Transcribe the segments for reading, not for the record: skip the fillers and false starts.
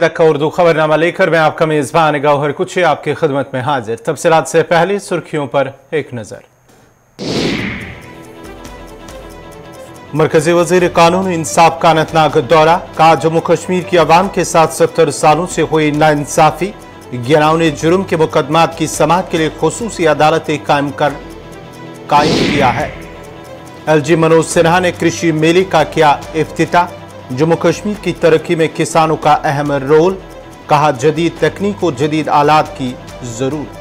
का उर्दू खबरनामा लेकर मैं आपका मेजबान गौहर कुछ आपकी खिदमत में हाजिर। तफसीलात से पहले सुर्खियों पर एक नजर। मरकजी वजीर कानून इंसाफ का अनंतनाग दौरा, कहा जम्मू कश्मीर की आवाम के साथ 70 सालों से हुई नाइंसाफी, गिनाओं ने जुर्म के मुकदमात की समाअत के लिए खुसूसी अदालतें कायम किया है। एलजी मनोज सिन्हा ने कृषि मेले का किया इफ्तिताह, जम्मू कश्मीर की तरक्की में किसानों का अहम रोल, कहा जदीद तकनीक और जदीद आलात की जरूरत।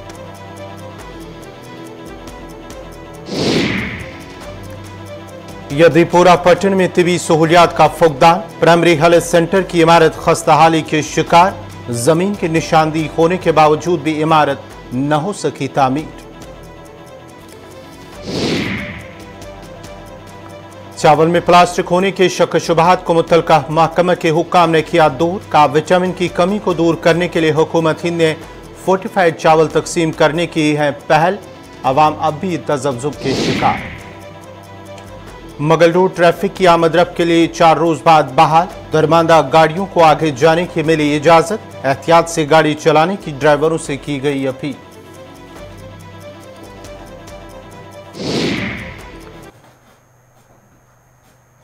यदीपुरा पट्टन में तिबी सहूलियात का फुकदान, प्राइमरी हेल्थ सेंटर की इमारत खस्ताहाली के शिकार, जमीन की निशानदी होने के बावजूद भी इमारत न हो सकी तामीर। चावल में प्लास्टिक होने के शक शुबहात को मुतल्लिका महकमा के हुक्काम ने किया दूर, कहा विटामिन की कमी को दूर करने के लिए हुकूमत हिंद ने फोर्टिफाइड चावल तकसीम करने की है पहल, अवाम अब भी तजब्जुब के शिकार। मगल रोड ट्रैफिक की आमद-रफ्त के लिए 4 रोज बाद बहाल, दरमांदा गाड़ियों को आगे जाने की मिली इजाजत, एहतियात से गाड़ी चलाने की ड्राइवरों से की गई अपील।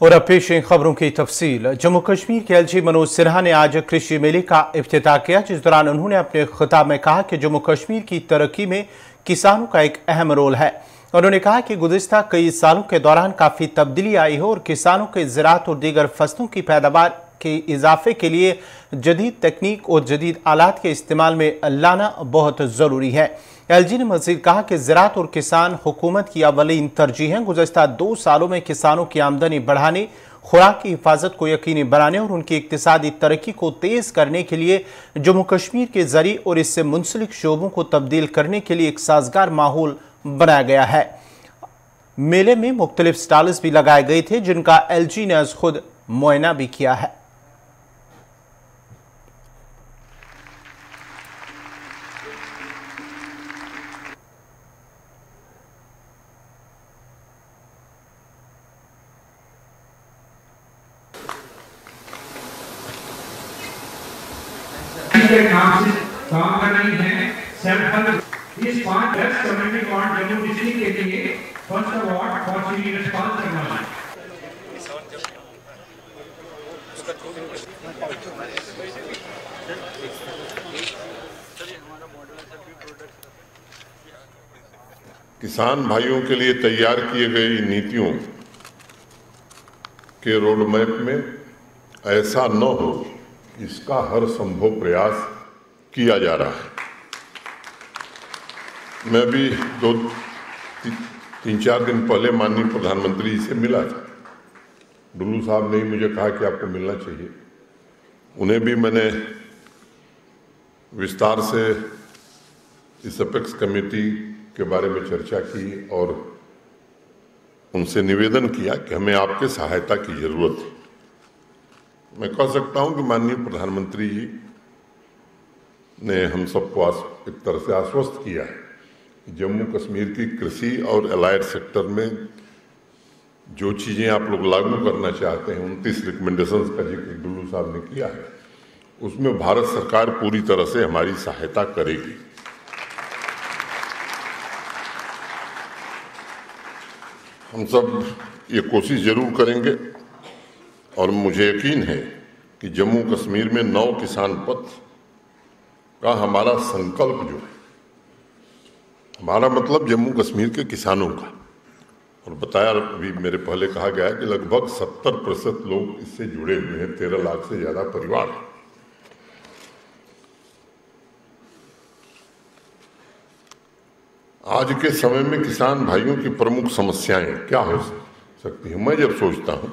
और अब पेश खबरों की तफसील। जम्मू कश्मीर के एलजी मनोज सिन्हा ने आज कृषि मेले का इफ्तिताह किया, जिस दौरान उन्होंने अपने खिताब में कहा कि जम्मू कश्मीर की तरक्की में किसानों का एक अहम रोल है। उन्होंने कहा कि गुज़िश्ता कई सालों के दौरान काफ़ी तब्दीली आई है और किसानों के ज़राअत और दीगर फसलों की पैदावार के इजाफे के लिए जदीद तकनीक और जदीद आलात के इस्तेमाल में लाना बहुत ज़रूरी है। एलजी ने मज़ीद कहा कि ज़राअत और किसान हुकूमत की अवलीन तरजीह हैं। गुज़श्ता 2 सालों में किसानों की आमदनी बढ़ाने, खुराक की हिफाजत को यकीनी बनाने और उनकी इक्तिसादी तरक्की को तेज़ करने के लिए जम्मू कश्मीर के ज़रिए और इससे मुंसलिक शोबों को तब्दील करने के लिए एक साजगार माहौल बनाया गया है। मेले में मुख्तलिफ स्टॉल्स भी लगाए गए थे, जिनका एलजी ने आज खुद मुआयना भी किया है। काम से काम करनी है सेल्फ इस 5 best community ward Jammu district के लिए first award for city response करना है। किसान भाइयों के लिए तैयार किए गई नीतियों के रोड मैप में ऐसा न हो, इसका हर संभव प्रयास किया जा रहा है। मैं भी 3-4 दिन पहले माननीय प्रधानमंत्री जी से मिला था। डुल्लू साहब ने ही मुझे कहा कि आपको मिलना चाहिए। उन्हें भी मैंने विस्तार से इस अपेक्स कमेटी के बारे में चर्चा की और उनसे निवेदन किया कि हमें आपके सहायता की जरूरत है। मैं कह सकता हूं कि माननीय प्रधानमंत्री जी ने हम सबको एक तरह से आश्वस्त किया है कि जम्मू कश्मीर की कृषि और एलाइड सेक्टर में जो चीज़ें आप लोग लागू करना चाहते हैं, 29 रिकमेंडेशंस का जिक्र डुल्लू साहब ने किया है, उसमें भारत सरकार पूरी तरह से हमारी सहायता करेगी। हम सब ये कोशिश जरूर करेंगे और मुझे यकीन है कि जम्मू कश्मीर में 9 किसान पथ का हमारा संकल्प जो है, हमारा मतलब जम्मू कश्मीर के किसानों का, और बताया भी मेरे पहले कहा गया है कि लगभग 70% लोग इससे जुड़े हुए हैं, 13 लाख से ज़्यादा परिवार। आज के समय में किसान भाइयों की प्रमुख समस्याएं क्या हो सकती हैं? मैं जब सोचता हूं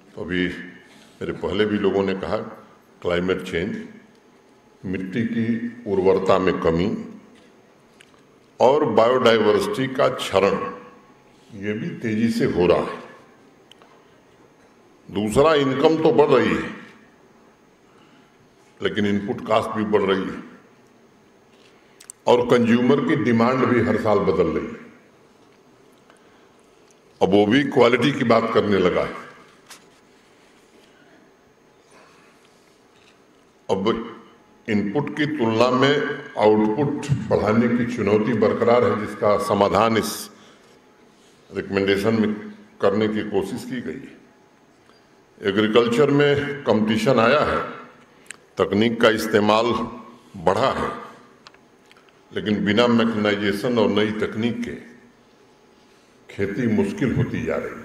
तो अभी मेरे पहले भी लोगों ने कहा, क्लाइमेट चेंज, मिट्टी की उर्वरता में कमी और बायोडाइवर्सिटी का क्षरण, ये भी तेजी से हो रहा है। दूसरा, इनकम तो बढ़ रही है लेकिन इनपुट कॉस्ट भी बढ़ रही है और कंज्यूमर की डिमांड भी हर साल बदल रही है। अब वो भी क्वालिटी की बात करने लगा है। अब इनपुट की तुलना में आउटपुट बढ़ाने की चुनौती बरकरार है, जिसका समाधान इस रिकमेंडेशन में करने की कोशिश की गई है। एग्रीकल्चर में कंपटीशन आया है, तकनीक का इस्तेमाल बढ़ा है, लेकिन बिना मैकेनाइजेशन और नई तकनीक के खेती मुश्किल होती जा रही है।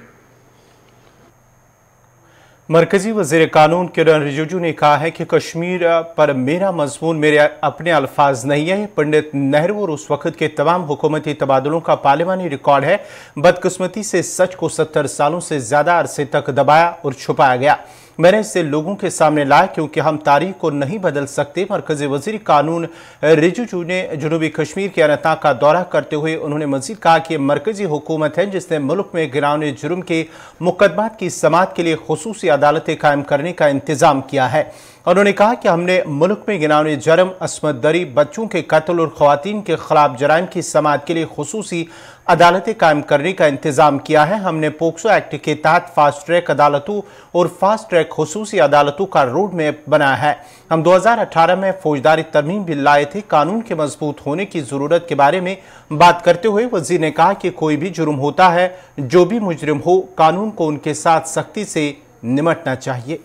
मरकजी वज़ीर कानून किरण रिजिजू ने कहा है कि कश्मीर पर मेरा मजमून मेरे अपने अल्फाज नहीं है, पंडित नेहरू और उस वक्त के तमाम हुकूमती तबादलों का पार्लिमानी रिकॉर्ड है। बदकिस्मती से सच को 70 सालों से ज्यादा अरसे तक दबाया और छुपाया गया। मैंने इसे लोगों के सामने लाया क्योंकि हम तारीख को नहीं बदल सकते। मरकजी वज़ीर कानून रिजिजू ने जनूबी कश्मीर के अनंतनाग का दौरा करते हुए उन्होंने मजीद कहा कि मरकजी हुकूमत है जिसने मुल्क में गिराने जुर्म के मुकदमात की समाअत के लिए खुसूसी अदालतें कायम करने का इंतजाम किया है। उन्होंने कहा कि हमने मुल्क में गिराने जुर्म, अस्मत दरी, बच्चों के कत्ल और ख़वातीन के खिलाफ जराइम की समाअत के लिए खुसूसी अदालतें कायम करने का इंतजाम किया है। हमने पोक्सो एक्ट के तहत फास्ट ट्रैक अदालतों और फास्ट ट्रैक खुसूसी अदालतों का रोड मैप बनाया है। हम 2018 में फौजदारी तरमीम बिल लाए थे। कानून के मजबूत होने की जरूरत के बारे में बात करते हुए वजीर ने कहा कि कोई भी जुर्म होता है, जो भी मुजरिम हो, कानून को उनके साथ सख्ती से निमटना चाहिए।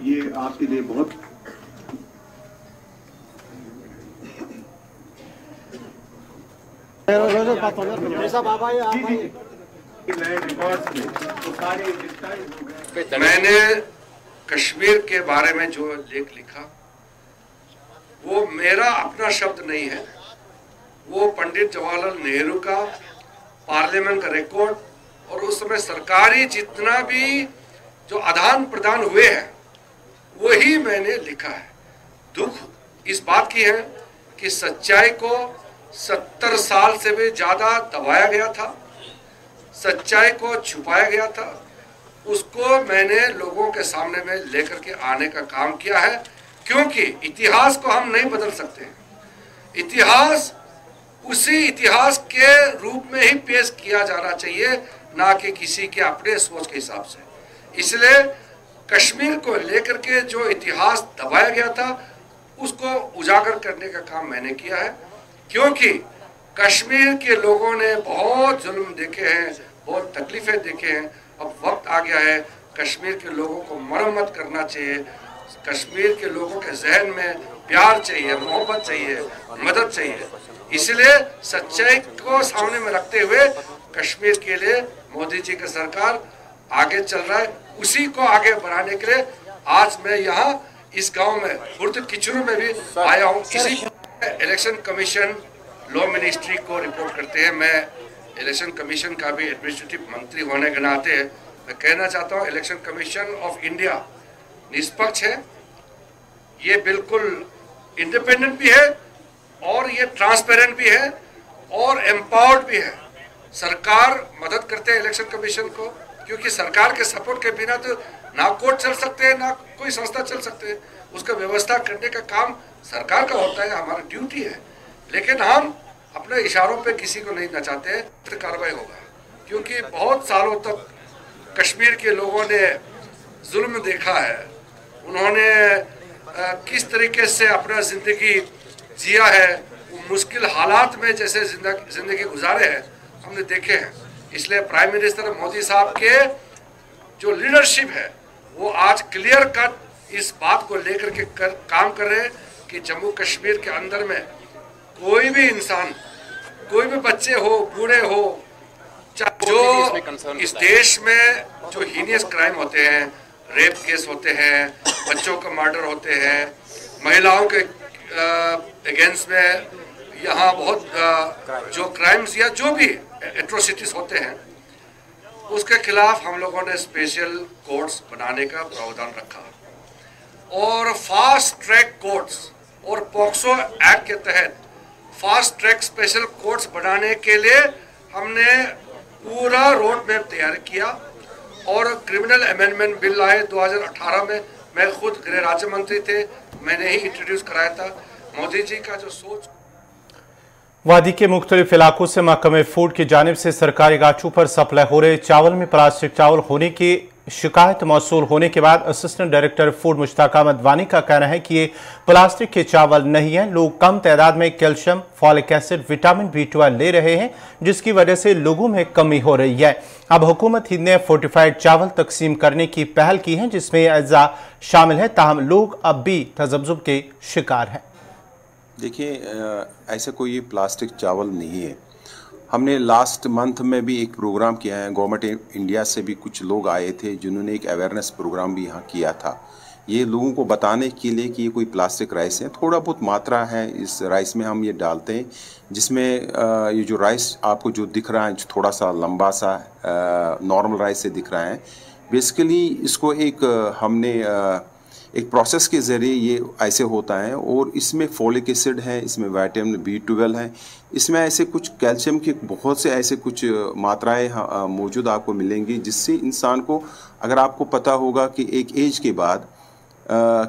ये आपके लिए बहुत मैंने कश्मीर के बारे में जो लेख लिखा वो मेरा अपना शब्द नहीं है, वो पंडित जवाहरलाल नेहरू का पार्लियामेंट का रिकॉर्ड और उस समय सरकारी जितना भी जो आदान प्रदान हुए हैं वही मैंने लिखा है। दुख इस बात की है कि सच्चाई को 70 साल से भी ज्यादा दबाया गया था, सच्चाई को छुपाया गया था। उसको मैंने लोगों के सामने में लेकर के आने का काम किया है, क्योंकि इतिहास को हम नहीं बदल सकते। इतिहास उसी इतिहास के रूप में ही पेश किया जाना चाहिए, ना कि किसी के अपने सोच के हिसाब से। इसलिए कश्मीर को लेकर के जो इतिहास दबाया गया था उसको उजागर करने का काम मैंने किया है, क्योंकि कश्मीर के लोगों ने बहुत जुल्म देखे हैं, बहुत तकलीफें देखे हैं। अब वक्त आ गया है कश्मीर के लोगों को मरम्मत करना चाहिए। कश्मीर के लोगों के जहन में प्यार चाहिए, मोहब्बत चाहिए, मदद चाहिए। इसलिए सच्चाई को सामने में रखते हुए कश्मीर के लिए मोदी जी की सरकार आगे चल रहा है। उसी को आगे बढ़ाने के लिए आज मैं यहाँ इस गांव में खुर्द किचरू में भी आया हूँ। इसी इलेक्शन कमीशन लॉ मिनिस्ट्री को रिपोर्ट करते हैं। मैं इलेक्शन कमीशन का भी एडमिनिस्ट्रेटिव मंत्री होने के नाते मैं कहना चाहता हूँ, इलेक्शन कमीशन ऑफ इंडिया निष्पक्ष है, ये बिल्कुल इंडिपेंडेंट भी है और ये ट्रांसपेरेंट भी है और एम्पावर्ड भी है। सरकार मदद करते हैं इलेक्शन कमीशन को, क्योंकि सरकार के सपोर्ट के बिना तो ना कोर्ट चल सकते हैं, ना कोई संस्था चल सकते हैं। उसका व्यवस्था करने का काम सरकार का होता है, हमारी ड्यूटी है। लेकिन हम अपने इशारों पे किसी को नहीं नचाते हैं, तो कार्रवाई होगा। क्योंकि बहुत सालों तक कश्मीर के लोगों ने जुल्म देखा है, उन्होंने किस तरीके से अपना जिंदगी जिया है, मुश्किल हालात में जैसे जिंदगी गुजारे हैं हमने देखे हैं। इसलिए प्राइम मिनिस्टर मोदी साहब के जो लीडरशिप है वो आज क्लियर कट इस बात को लेकर के काम कर रहे हैं कि जम्मू कश्मीर के अंदर में कोई भी इंसान, कोई भी बच्चे हो, बूढ़े हो, जो इस देश में जो हीनियस क्राइम होते हैं, रेप केस होते हैं, बच्चों का मर्डर होते हैं, महिलाओं के अगेंस्ट में यहाँ बहुत जो क्राइम्स या जो भी एट्रोसिटीज होते हैं उसके खिलाफ हम लोगों ने स्पेशल कोर्ट्स बनाने का प्रावधान रखा और फास्ट ट्रैक कोर्ट्स और पॉक्सो एक्ट के तहत फास्ट ट्रैक स्पेशल कोर्ट्स बनाने के लिए हमने पूरा रोड मैप तैयार किया और क्रिमिनल अमेंडमेंट बिल लाए 2018 में। मैं खुद गृह राज्य मंत्री थे, मैंने ही इंट्रोड्यूस कराया था। मोदी जी का जो सोच वादी के मुख्तलिफ इलाकों से महकमे फूड की जानिब से सरकारी गाछों पर सप्लाई हो रहे चावल में प्लास्टिक चावल होने की शिकायत मौसूल होने के बाद assistant director food Mushtaq Ahmad Wani का कहना है कि ये प्लास्टिक के चावल नहीं है। लोग कम तादाद में calcium, folic acid, vitamin B12 ले रहे हैं, जिसकी वजह से लोगों में कमी हो रही है। अब हुकूमत हिंद ने फोर्टिफाइड चावल तकसीम करने की पहल की है, जिसमें अज्जा शामिल है, ताहम लोग अब भी तजब्जुब के शिकार हैं। देखिए, ऐसा कोई प्लास्टिक चावल नहीं है। हमने लास्ट मंथ में भी एक प्रोग्राम किया है। गवर्नमेंट इंडिया से भी कुछ लोग आए थे जिन्होंने एक अवेयरनेस प्रोग्राम भी यहाँ किया था, ये लोगों को बताने के लिए कि ये कोई प्लास्टिक राइस है। थोड़ा बहुत मात्रा है इस राइस में, हम ये डालते हैं, जिसमें ये जो राइस आपको जो दिख रहा है, थोड़ा सा लंबा सा नॉर्मल राइस से दिख रहा है। बेसिकली इसको हमने एक प्रोसेस के ज़रिए ये ऐसे होता है, और इसमें फॉलिक एसिड है, इसमें विटामिन B12 है, इसमें ऐसे कुछ कैल्शियम के बहुत से ऐसे कुछ मात्राएं मौजूद आपको मिलेंगी, जिससे इंसान को, अगर आपको पता होगा कि एक एज के बाद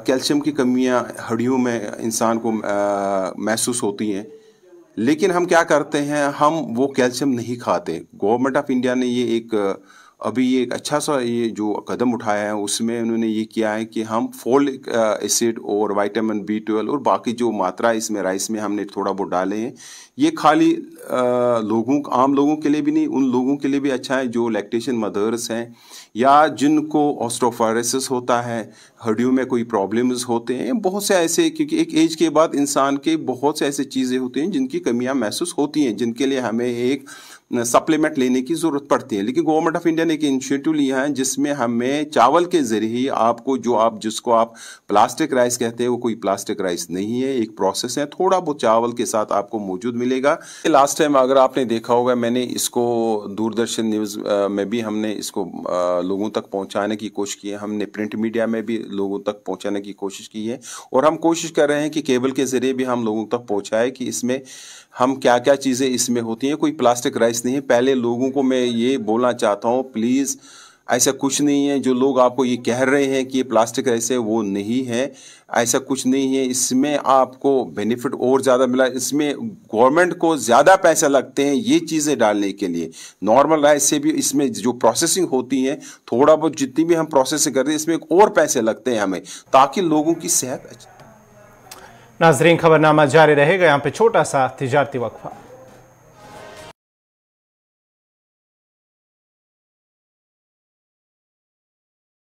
कैल्शियम की कमियां हड्डियों में इंसान को महसूस होती हैं, लेकिन हम क्या करते हैं, हम वो कैल्शियम नहीं खाते। गवर्नमेंट ऑफ इंडिया ने ये अभी एक अच्छा सा ये जो कदम उठाया है, उसमें उन्होंने ये किया है कि हम फॉलिक एसिड और विटामिन B12 और बाकी जो मात्रा इसमें राइस में हमने थोड़ा बहुत डाले हैं, ये खाली आम लोगों के लिए भी नहीं, उन लोगों के लिए भी अच्छा है जो लैक्टेशन मदर्स हैं या जिनको ऑस्टियोआर्थराइटिस होता है, हड्डियों में कोई प्रॉब्लम्स होते हैं, बहुत से ऐसे, क्योंकि एक एज के बाद इंसान के बहुत से ऐसे चीज़ें होती हैं जिनकी कमियां महसूस होती हैं, जिनके लिए हमें एक सप्लीमेंट लेने की ज़रूरत पड़ती है। लेकिन गवर्नमेंट ऑफ इंडिया ने एक इनिशिएटिव लिया है जिसमें हमें चावल के ज़रिए आपको जिसको आप प्लास्टिक राइस कहते हैं, वो कोई प्लास्टिक राइस नहीं है, एक प्रोसेस है, थोड़ा बहुत चावल के साथ आपको मौजूद मिलेगा। लास्ट टाइम अगर आपने देखा होगा, मैंने इसको दूरदर्शन न्यूज़ में भी हमने इसको लोगों तक पहुँचाने की कोशिश की है, हमने प्रिंट मीडिया में भी लोगों तक पहुँचाने की कोशिश की है, और हम कोशिश कर रहे हैं कि केबल के ज़रिए भी हम लोगों तक पहुँचाए कि इसमें हम क्या क्या चीज़ें इसमें होती हैं। कोई प्लास्टिक राइस नहीं है। पहले लोगों को मैं ये बोलना चाहता हूँ, प्लीज़ ऐसा कुछ नहीं है जो लोग आपको ये कह रहे हैं कि ये प्लास्टिक राइस है, वो नहीं है, ऐसा कुछ नहीं है। इसमें आपको बेनिफिट और ज़्यादा मिला, इसमें गवर्नमेंट को ज़्यादा पैसा लगते हैं ये चीज़ें डालने के लिए। नॉर्मल राइस से भी इसमें जो प्रोसेसिंग होती है, थोड़ा बहुत जितनी भी हम प्रोसेसिंग करते हैं, इसमें और पैसे लगते हैं हमें, ताकि लोगों की सेहत अच्छी। नाजरीन, खबरनामा जारी रहेगा। यहाँ पे छोटा सा तिजारती वक्फा।